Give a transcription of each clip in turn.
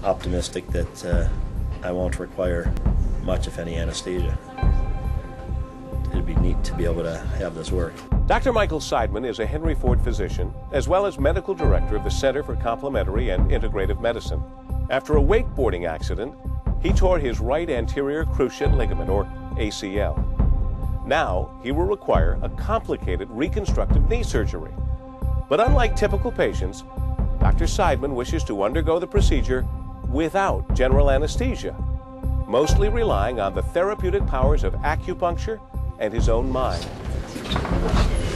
optimistic that I won't require much, if any, anesthesia. It'd be neat to be able to have this work. Dr. Michael Seidman is a Henry Ford physician, as well as medical director of the Center for Complementary and Integrative Medicine. After a wakeboarding accident, he tore his right anterior cruciate ligament, or ACL. Now, he will require a complicated reconstructive knee surgery. But unlike typical patients, Dr. Seidman wishes to undergo the procedure without general anesthesia, mostly relying on the therapeutic powers of acupuncture and his own mind.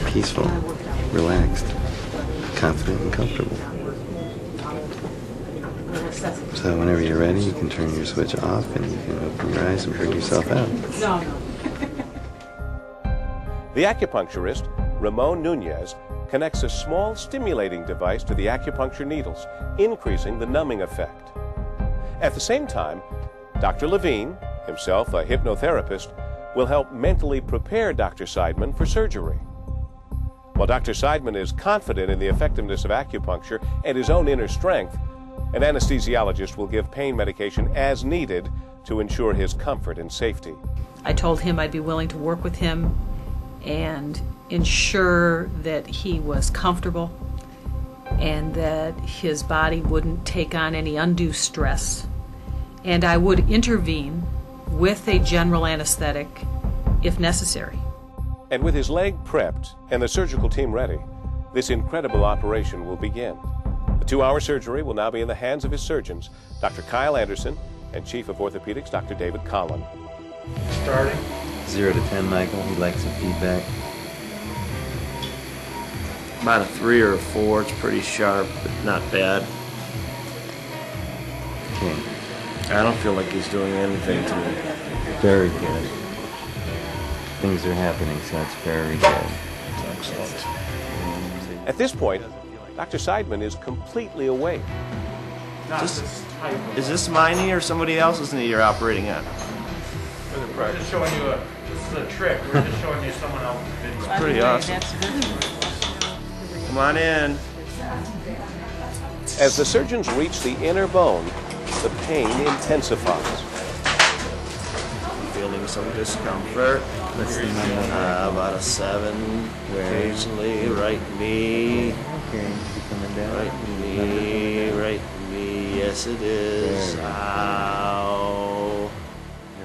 Peaceful, relaxed, confident and comfortable. So whenever you're ready, you can turn your switch off and you can open your eyes and bring yourself out. The acupuncturist, Ramon Nunez, connects a small stimulating device to the acupuncture needles, increasing the numbing effect. At the same time, Dr. Levine, himself a hypnotherapist, will help mentally prepare Dr. Seidman for surgery. While Dr. Seidman is confident in the effectiveness of acupuncture and his own inner strength, an anesthesiologist will give pain medication as needed to ensure his comfort and safety. I told him I'd be willing to work with him and ensure that he was comfortable and that his body wouldn't take on any undue stress. And I would intervene with a general anesthetic if necessary. And with his leg prepped and the surgical team ready, this incredible operation will begin. The 2-hour surgery will now be in the hands of his surgeons, Dr. Kyle Anderson and Chief of Orthopedics, Dr. David Collin. Starting. 0 to 10, Michael. We'd like some feedback. About a 3 or a 4. It's pretty sharp, but not bad. Okay. I don't feel like he's doing anything to me. Very good. Things are happening, so it's very good. Excellent. At this point, Dr. Seidman is completely awake. Is this my knee or somebody else's knee you're operating on? We're just showing you this is a trick. We're just showing you someone else's video. It's pretty awesome. Come on in. As the surgeons reach the inner bone, the pain intensifies. Feeling some discomfort. About a 7. Occasionally, right knee. Right knee, right knee. Yes, it is. Ow.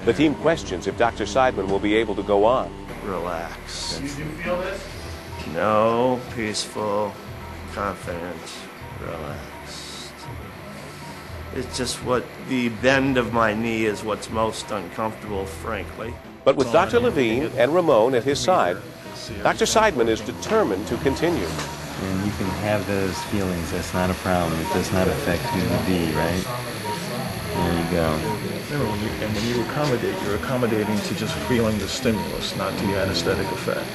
The team questions if Dr. Seidman will be able to go on. Relax. You do feel this? No, peaceful, confident, relaxed. It's just what the bend of my knee is what's most uncomfortable, frankly. But with Dr. Levine and Ramon at his side, Dr. Seidman is determined to continue. And you can have those feelings. That's not a problem. It does not affect who you be, right? There you go. Remember, when you accommodate, you're accommodating to just feeling the stimulus, not to the anesthetic effect.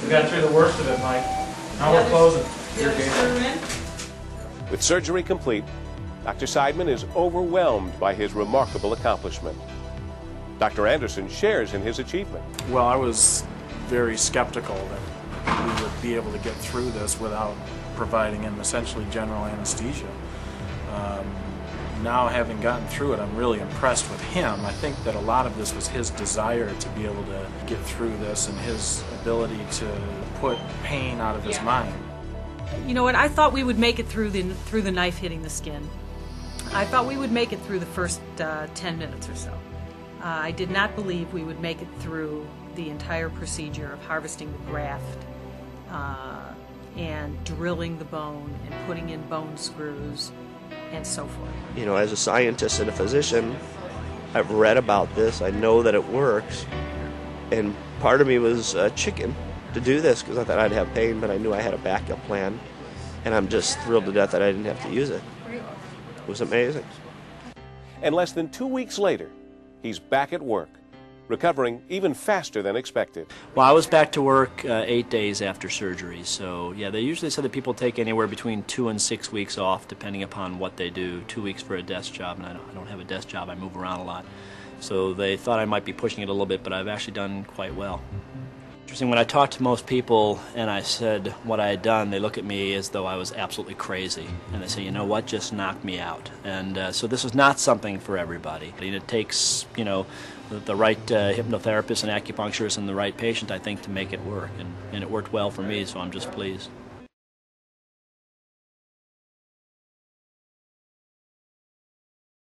We got through the worst of it, Mike. Now we're closing. With surgery complete, Dr. Seidman is overwhelmed by his remarkable accomplishment. Dr. Anderson shares in his achievement. Well, I was very skeptical that we would be able to get through this without providing him essentially general anesthesia. Now, having gotten through it, I'm really impressed with him. I think that a lot of this was his desire to be able to get through this and his ability to put pain out of his mind. You know what? I thought we would make it through the knife hitting the skin. I thought we would make it through the first 10 minutes or so. I did not believe we would make it through the entire procedure of harvesting the graft and drilling the bone and putting in bone screws and so forth. You know, as a scientist and a physician, I've read about this. I know that it works. And part of me was chicken to do this because I thought I'd have pain, but I knew I had a backup plan. And I'm just thrilled to death that I didn't have to use it. It was amazing. And less than 2 weeks later, he's back at work, recovering even faster than expected. Well, I was back to work 8 days after surgery, so yeah, they usually said that people take anywhere between 2 and 6 weeks off, depending upon what they do. 2 weeks for a desk job, and I don't have a desk job, I move around a lot. So they thought I might be pushing it a little bit, but I've actually done quite well. Interesting, when I talk to most people and I said what I had done, they look at me as though I was absolutely crazy. And they say, you know what, just knock me out. And so this is not something for everybody. And it takes, you know, the right hypnotherapist and acupuncturist and the right patient, I think, to make it work. And it worked well for me, so I'm just pleased.